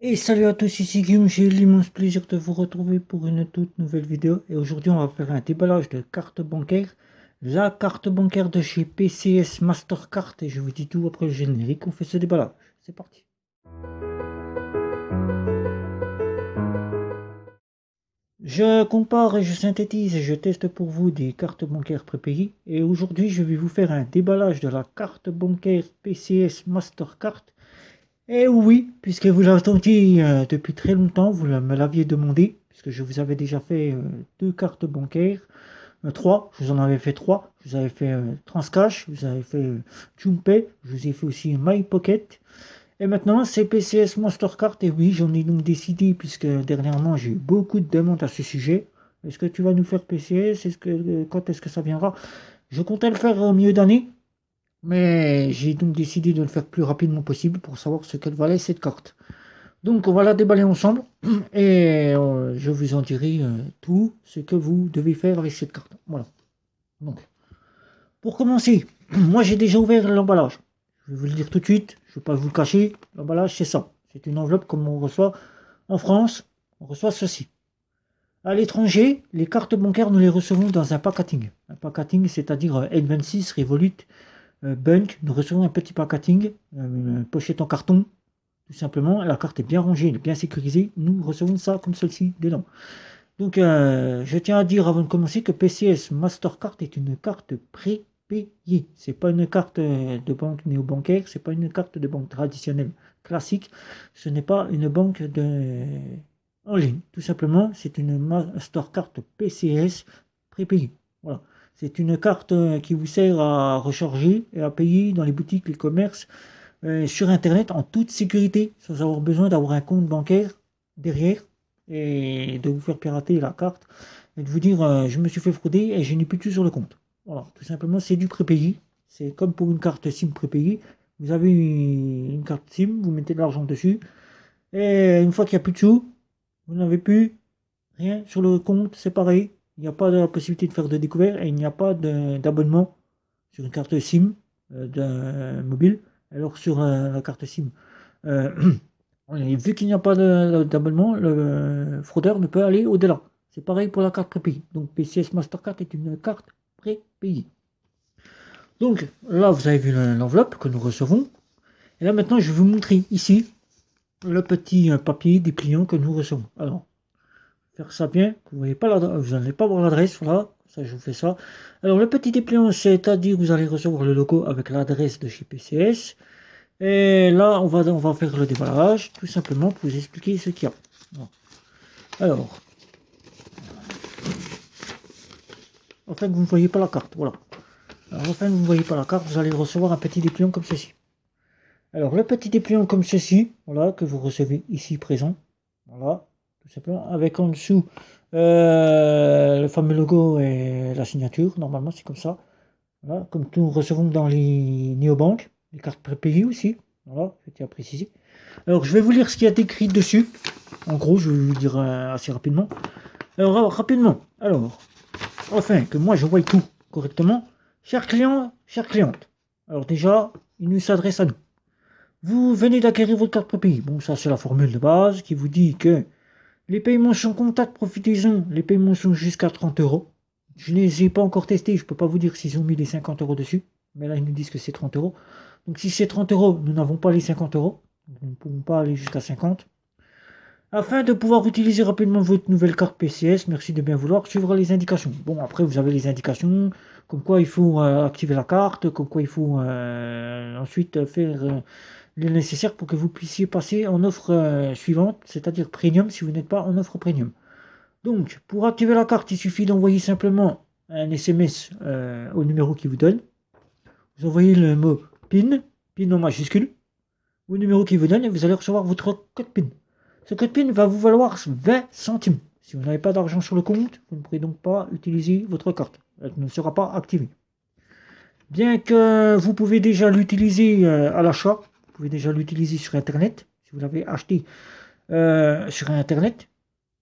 Et salut à tous, ici Guillaume, j'ai l'immense plaisir de vous retrouver pour une toute nouvelle vidéo. Et aujourd'hui, on va faire un déballage de carte bancaire. La carte bancaire de chez PCS Mastercard. Et je vous dis tout après le générique, on fait ce déballage. C'est parti. Je compare et je synthétise et je teste pour vous des cartes bancaires prépayées. Et aujourd'hui, je vais vous faire un déballage de la carte bancaire PCS Mastercard. Et oui, puisque vous l'attendiez depuis très longtemps, me l'aviez demandé, puisque je vous avais déjà fait deux cartes bancaires, trois, je vous en avais fait trois, je vous avais fait Transcash, je vous avais fait Jumpay, je vous ai fait aussi MyPocket, et maintenant c'est PCS Mastercard, et oui, j'en ai donc décidé, puisque dernièrement j'ai eu beaucoup de demandes à ce sujet. Est-ce que tu vas nous faire PCS? Quand est-ce que ça viendra? Je comptais le faire au milieu d'année, mais j'ai donc décidé de le faire plus rapidement possible pour savoir ce qu'elle valait cette carte. Donc on va la déballer ensemble et je vous en dirai tout ce que vous devez faire avec cette carte. Voilà. Donc pour commencer, moi j'ai déjà ouvert l'emballage. Je vais vous le dire tout de suite, je ne vais pas vous le cacher, l'emballage c'est ça. C'est une enveloppe comme on reçoit en France, on reçoit ceci. À l'étranger, les cartes bancaires, nous les recevons dans un packaging. Un packaging, c'est-à-dire N26, Revolut, Bunk, nous recevons un petit packaging, une pochette en carton, tout simplement. La carte est bien rangée, elle est bien sécurisée. Nous recevons ça comme celle-ci dedans. Donc, je tiens à dire avant de commencer que PCS Mastercard est une carte prépayée. C'est pas une carte de banque néobancaire, c'est pas une carte de banque traditionnelle classique. Ce n'est pas une banque en ligne. Tout simplement, c'est une Mastercard PCS prépayée. Voilà. C'est une carte qui vous sert à recharger et à payer dans les boutiques, les commerces, sur Internet en toute sécurité, sans avoir besoin d'avoir un compte bancaire derrière et de vous faire pirater la carte et de vous dire je me suis fait frauder et je n'ai plus de sous sur le compte. Voilà, tout simplement, c'est du prépayé. C'est comme pour une carte SIM prépayée. Vous avez une carte SIM, vous mettez de l'argent dessus et une fois qu'il n'y a plus de sous, vous n'avez plus rien sur le compte, c'est pareil. Il n'y a pas de possibilité de faire de découvert et il n'y a pas d'abonnement sur une carte SIM d'un mobile. Alors sur la carte SIM, euh, vu qu'il n'y a pas d'abonnement, le fraudeur ne peut aller au-delà. C'est pareil pour la carte prépayée. Donc PCS Mastercard est une carte prépayée. Donc là, vous avez vu l'enveloppe que nous recevons. Et là maintenant, je vais vous montrer ici le petit papier dépliant que nous recevons. Alors, faire ça bien, vous voyez pas vous n'allez pas voir l'adresse, voilà, ça je vous fais ça. Alors le petit dépliant, c'est-à-dire vous allez recevoir le logo avec l'adresse de chez PCS. Et là, on va faire le déballage, tout simplement pour vous expliquer ce qu'il y a. Voilà. Alors, enfin vous ne voyez pas la carte, voilà. Alors, enfin vous ne voyez pas la carte, vous allez recevoir un petit dépliant comme ceci. Alors le petit dépliant comme ceci, voilà, que vous recevez ici présent, voilà, tout simplement, avec en dessous le fameux logo et la signature, normalement c'est comme ça, voilà, comme nous recevons dans les néobanques, les cartes prépayées aussi, voilà, je tiens à préciser. Alors je vais vous lire ce qu'il y a écrit dessus, en gros je vais vous le dire assez rapidement. Alors rapidement, alors, afin que moi je voie tout correctement, chers clients, chères clientes, alors déjà, il nous s'adresse à nous. Vous venez d'acquérir votre carte prépayée. Bon, ça c'est la formule de base qui vous dit que les paiements sont contact, profitez-en. Les paiements sont jusqu'à 30 euros. Je ne les ai pas encore testés, je ne peux pas vous dire s'ils ont mis les 50 euros dessus. Mais là, ils nous disent que c'est 30 euros. Donc si c'est 30 euros, nous n'avons pas les 50 euros. Nous ne pouvons pas aller jusqu'à 50. Afin de pouvoir utiliser rapidement votre nouvelle carte PCS, merci de bien vouloir suivre les indications. Bon, après, vous avez les indications, comme quoi il faut activer la carte, comme quoi il faut ensuite faire le nécessaire pour que vous puissiez passer en offre suivante, c'est-à-dire premium si vous n'êtes pas en offre premium. Donc, pour activer la carte, il suffit d'envoyer simplement un SMS au numéro qui vous donne. Vous envoyez le mot PIN, PIN en majuscule, au numéro qui vous donne et vous allez recevoir votre code PIN. Ce code PIN va vous valoir 20 centimes. Si vous n'avez pas d'argent sur le compte, vous ne pourrez donc pas utiliser votre carte. Elle ne sera pas activée. Bien que vous pouvez déjà l'utiliser à l'achat, vous pouvez déjà l'utiliser sur Internet, si vous l'avez acheté sur Internet.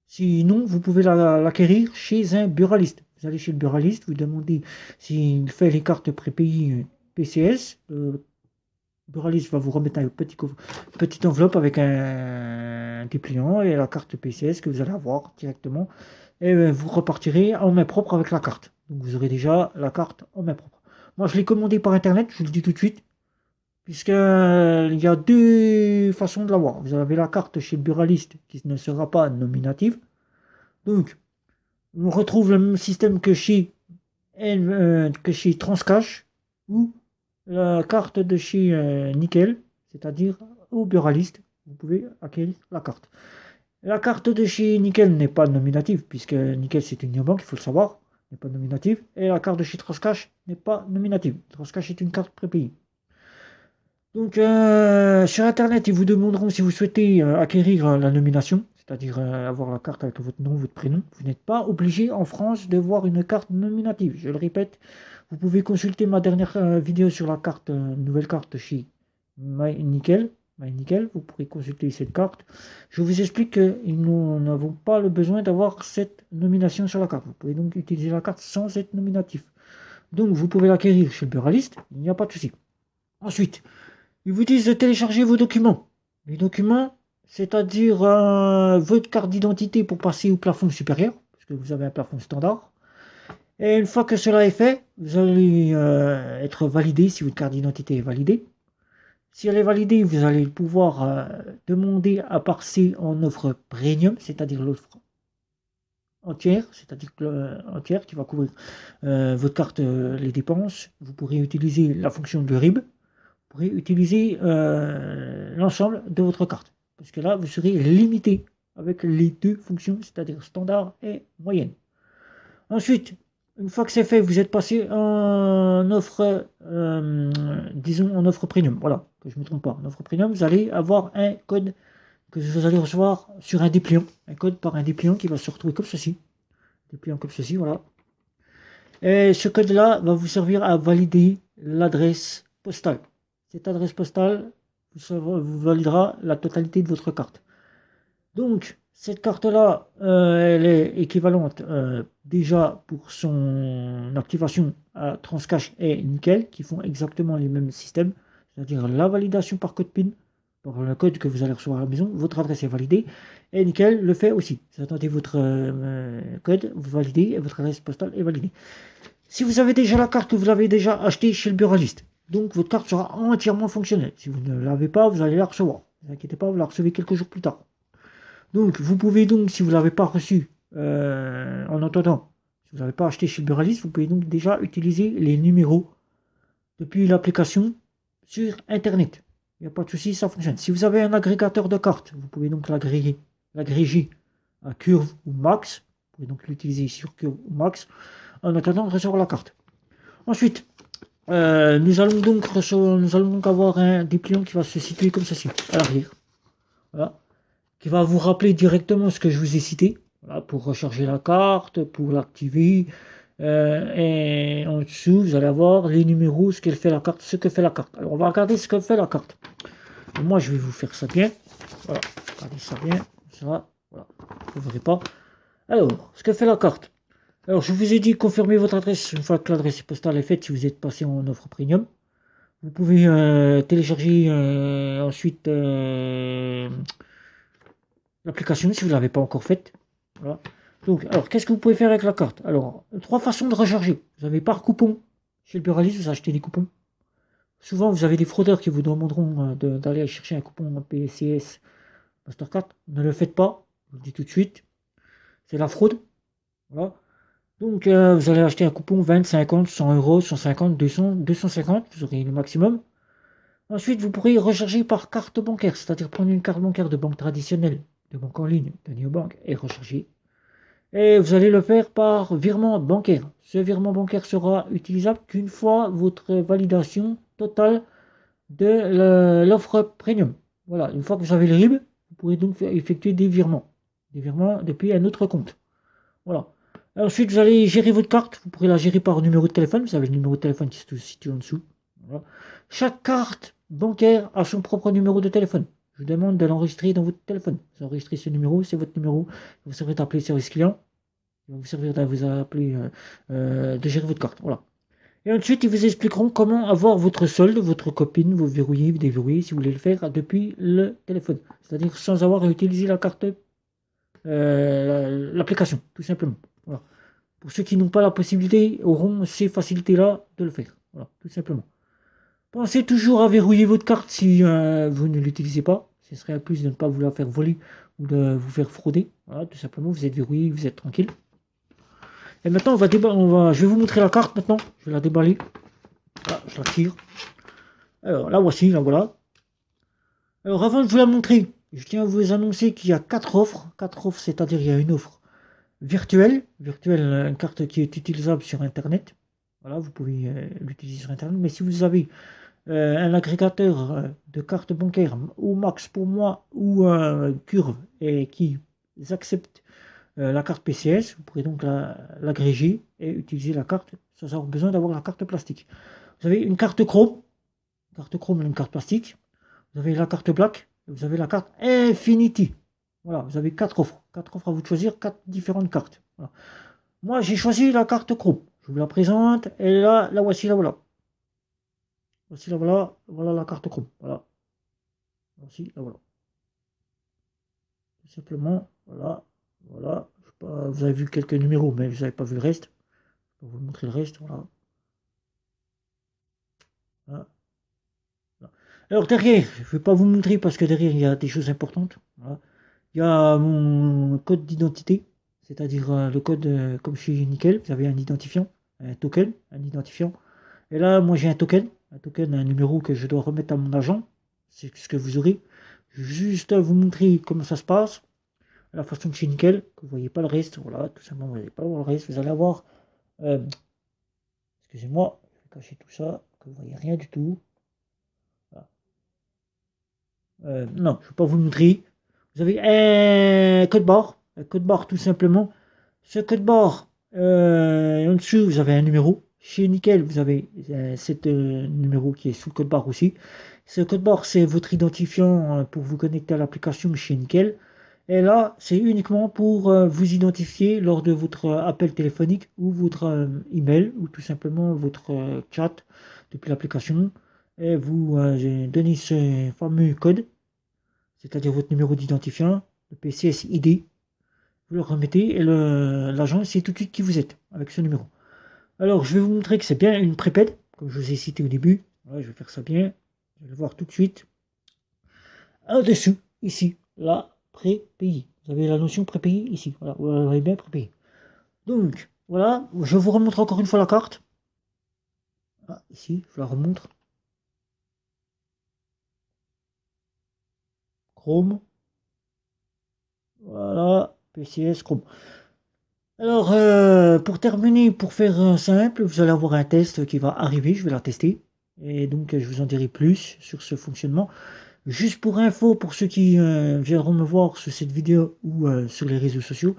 Sinon, vous pouvez l'acquérir chez un buraliste. Vous allez chez le buraliste, vous demandez s'il fait les cartes prépayées PCS. Le buraliste va vous remettre une petite enveloppe avec un dépliant et la carte PCS que vous allez avoir directement. Et vous repartirez en main propre avec la carte. Donc vous aurez déjà la carte en main propre. Moi, je l'ai commandé par internet, je vous le dis tout de suite, puisque il y a deux façons de l'avoir. Vous avez la carte chez le buraliste qui ne sera pas nominative. Donc, on retrouve le même système que chez Transcash ou la carte de chez Nickel, c'est-à-dire au buraliste, vous pouvez acquérir la carte. La carte de chez Nickel n'est pas nominative, puisque Nickel c'est une néobanque, il faut le savoir, n'est pas nominative, et la carte de chez Transcash n'est pas nominative. Transcash est une carte prépayée. Donc sur internet, ils vous demanderont si vous souhaitez acquérir la nomination, c'est-à-dire avoir la carte avec votre nom, votre prénom. Vous n'êtes pas obligé en France de voir une carte nominative. Je le répète, vous pouvez consulter ma dernière vidéo sur la carte, nouvelle carte chez MyNickel. Vous pourrez consulter cette carte. Je vous explique que nous n'avons pas le besoin d'avoir cette nomination sur la carte. Vous pouvez donc utiliser la carte sans être nominatif. Donc vous pouvez l'acquérir chez le buraliste, il n'y a pas de souci. Ensuite, ils vous disent de télécharger vos documents. Les documents, c'est-à-dire votre carte d'identité pour passer au plafond supérieur, parce que vous avez un plafond standard. Et une fois que cela est fait, vous allez être validé si votre carte d'identité est validée. Si elle est validée, vous allez pouvoir demander à passer en offre premium, c'est-à-dire l'offre entière, entière qui va couvrir votre carte, les dépenses. Vous pourrez utiliser la fonction de RIB. Vous pourrez utiliser l'ensemble de votre carte. Parce que là, vous serez limité avec les deux fonctions, c'est-à-dire standard et moyenne. Ensuite, une fois que c'est fait, vous êtes passé en offre, disons en offre premium. Voilà, que je ne me trompe pas. En offre premium, vous allez avoir un code que vous allez recevoir sur un dépliant. Un code par un dépliant qui va se retrouver comme ceci. Dépliant comme ceci, voilà. Et ce code-là va vous servir à valider l'adresse postale. Cette adresse postale vous validera la totalité de votre carte. Donc, cette carte-là, elle est équivalente déjà pour son activation à Transcash et Nickel, qui font exactement les mêmes systèmes, c'est-à-dire la validation par code PIN, par le code que vous allez recevoir à la maison, votre adresse est validée, et Nickel le fait aussi. Vous attendez votre code, vous validez, et votre adresse postale est validée. Si vous avez déjà la carte, que vous l'avez déjà achetée chez le buraliste, donc votre carte sera entièrement fonctionnelle. Si vous ne l'avez pas, vous allez la recevoir. Ne vous inquiétez pas, vous la recevez quelques jours plus tard. Donc vous pouvez donc, si vous ne l'avez pas reçu en attendant, si vous n'avez pas acheté chez le buraliste, vous pouvez donc déjà utiliser les numéros depuis l'application sur internet. Il n'y a pas de souci, ça fonctionne. Si vous avez un agrégateur de cartes, vous pouvez donc l'agréger à Curve ou Max. Vous pouvez donc l'utiliser sur Curve ou Max en attendant de recevoir la carte. Ensuite, nous allons donc avoir un dépliant qui va se situer comme ceci, à l'arrière. Voilà. Qui va vous rappeler directement ce que je vous ai cité. Voilà, pour recharger la carte, pour l'activer. Et en dessous, vous allez avoir les numéros, ce que fait la carte. Alors, on va regarder ce que fait la carte. Moi, je vais vous faire ça bien. Voilà, regardez ça bien. Ça, voilà, vous ne verrez pas. Alors, ce que fait la carte. Alors, je vous ai dit, confirmez votre adresse une fois que l'adresse postale est faite si vous êtes passé en offre premium. Vous pouvez télécharger ensuite l'application si vous ne l'avez pas encore faite. Voilà. Donc, alors, qu'est-ce que vous pouvez faire avec la carte? Alors, 3 façons de recharger. Vous avez par coupon. Chez le buraliste, vous achetez des coupons. Souvent, vous avez des fraudeurs qui vous demanderont d'aller chercher un coupon PCS Mastercard. Ne le faites pas, je vous le dis tout de suite. C'est la fraude. Voilà. Donc, vous allez acheter un coupon 20, 50, 100 euros, 150, 200, 250. Vous aurez le maximum. Ensuite, vous pourrez recharger par carte bancaire, c'est-à-dire prendre une carte bancaire de banque traditionnelle, de banque en ligne, de néobanque et recharger. Et vous allez le faire par virement bancaire. Ce virement bancaire sera utilisable qu'une fois votre validation totale de l'offre premium. Voilà, une fois que vous avez le RIB, vous pourrez donc effectuer des virements depuis un autre compte. Voilà. Ensuite, vous allez gérer votre carte. Vous pourrez la gérer par numéro de téléphone. Vous avez le numéro de téléphone qui se situe en dessous. Voilà. Chaque carte bancaire a son propre numéro de téléphone. Je vous demande de l'enregistrer dans votre téléphone. Vous enregistrez ce numéro, c'est votre numéro. Il vous servir d'appeler service client. Il va vous servir de vous appeler, de gérer votre carte. Voilà. Et ensuite, ils vous expliqueront comment avoir votre solde, votre copine, vous verrouiller, vous déverrouiller, si vous voulez le faire depuis le téléphone. C'est-à-dire sans avoir à utiliser la carte, l'application, tout simplement. Voilà. Pour ceux qui n'ont pas la possibilité, auront ces facilités-là de le faire. Voilà, tout simplement. Pensez toujours à verrouiller votre carte si vous ne l'utilisez pas. Ce serait un plus de ne pas vous la faire voler ou de vous faire frauder. Voilà, tout simplement, vous êtes verrouillé, vous êtes tranquille. Et maintenant, je vais vous montrer la carte maintenant. Je vais la déballer. Voilà, je la tire. Alors, la voici, la voilà. Alors, avant de vous la montrer, je tiens à vous annoncer qu'il y a 4 offres. 4 offres, c'est-à-dire il y a une offre virtuelle. Virtuelle, une carte qui est utilisable sur Internet. Voilà, vous pouvez l'utiliser sur Internet. Mais si vous avez un agrégateur de cartes bancaires au max pour moi ou Curve et qui accepte la carte PCS, vous pourrez donc l'agréger et utiliser la carte sans avoir besoin d'avoir la carte plastique. Vous avez une carte Chrome, une carte plastique. Vous avez la carte Black, et vous avez la carte Infinity. Voilà, vous avez 4 offres. 4 offres à vous de choisir, 4 différentes cartes. Voilà. Moi, j'ai choisi la carte Chrome. Je vous la présente. Et là, la voici, la voilà. Voici la voilà. Voilà la carte Chrome. Voilà. Voici la voilà. Tout simplement, voilà. Voilà. Vous avez vu quelques numéros, mais vous n'avez pas vu le reste. Je vais vous montrer le reste. Voilà. Voilà. Alors derrière, je ne vais pas vous montrer parce que derrière il y a des choses importantes. Voilà. Il y a mon code d'identité, c'est-à-dire le code comme chez Nickel, vous avez un identifiant, un token, un identifiant. Et là, moi j'ai un token, un numéro que je dois remettre à mon agent. C'est ce que vous aurez. Juste à vous montrer comment ça se passe. La façon de chez Nickel, que vous ne voyez pas le reste. Voilà, tout simplement, vous n'allez pas voir le reste. Vous allez avoir, excusez-moi, je vais cacher tout ça, que vous ne voyez rien du tout. Voilà. Non, je ne vais pas vous le montrer. Vous avez un code barre tout simplement. Ce code barre, en dessous, vous avez un numéro. Chez Nickel, vous avez cet numéro qui est sous le code barre aussi. Ce code barre, c'est votre identifiant pour vous connecter à l'application chez Nickel. Et là, c'est uniquement pour vous identifier lors de votre appel téléphonique ou votre email ou tout simplement votre chat depuis l'application. Et vous donnez ce fameux code, c'est-à-dire votre numéro d'identifiant, le PCS ID. Vous le remettez et l'agent sait tout de suite qui vous êtes avec ce numéro. Alors, je vais vous montrer que c'est bien une prépède, comme je vous ai cité au début. Voilà, je vais faire ça bien. Je vais le voir tout de suite. En-dessous, ici, là, pré-pays. Vous avez la notion pré-pays ici. Voilà, vous avez bien pré-pays. Donc, voilà, je vous remontre encore une fois la carte. Ah, ici, je la remontre. Chrome. Voilà, PCS Chrome. Alors, pour terminer, pour faire simple, vous allez avoir un test qui va arriver, je vais la tester. Et donc, je vous en dirai plus sur ce fonctionnement. Juste pour info, pour ceux qui viendront me voir sur cette vidéo ou sur les réseaux sociaux,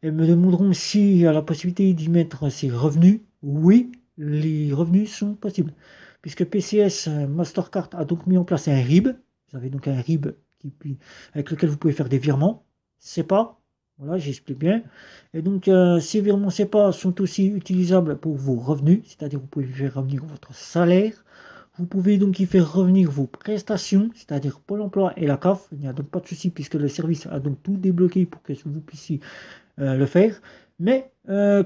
et me demanderont s'il y a la possibilité d'y mettre ses revenus. Oui, les revenus sont possibles. Puisque PCS Mastercard a donc mis en place un RIB. Vous avez donc un RIB avec lequel vous pouvez faire des virements. C'est pas. Voilà, j'explique bien. Et donc, ces virements CEPA sont aussi utilisables pour vos revenus, c'est-à-dire vous pouvez faire revenir votre salaire. Vous pouvez donc y faire revenir vos prestations, c'est-à-dire Pôle emploi et la CAF. Il n'y a donc pas de souci puisque le service a donc tout débloqué pour que vous puissiez le faire. Mais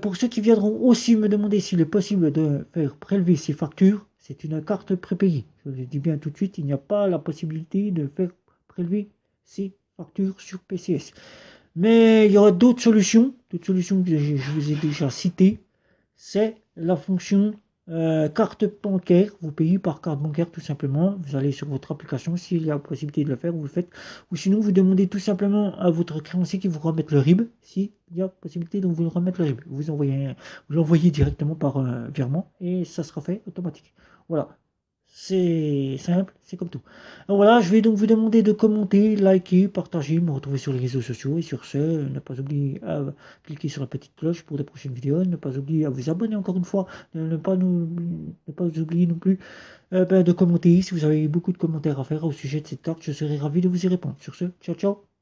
pour ceux qui viendront aussi me demander s'il est possible de faire prélever ces factures, c'est une carte prépayée. Je le dis bien tout de suite, il n'y a pas la possibilité de faire prélever ces factures sur PCS. Mais il y aura d'autres solutions que je vous ai déjà citées. C'est la fonction carte bancaire. Vous payez par carte bancaire tout simplement. Vous allez sur votre application, s'il y a la possibilité de le faire, vous le faites. Ou sinon, vous demandez tout simplement à votre créancier qui vous remette le RIB. S'il y a possibilité de vous remettre le RIB. Vous l'envoyez directement par virement et ça sera fait automatique. Voilà. C'est simple, c'est comme tout. Alors voilà, je vais donc vous demander de commenter, liker, partager, me retrouver sur les réseaux sociaux. Et sur ce, ne pas oublier à cliquer sur la petite cloche pour des prochaines vidéos. Ne pas oublier à vous abonner encore une fois. Ne pas oublier non plus de commenter. Si vous avez beaucoup de commentaires à faire au sujet de cette carte, je serai ravi de vous y répondre. Sur ce, ciao ciao.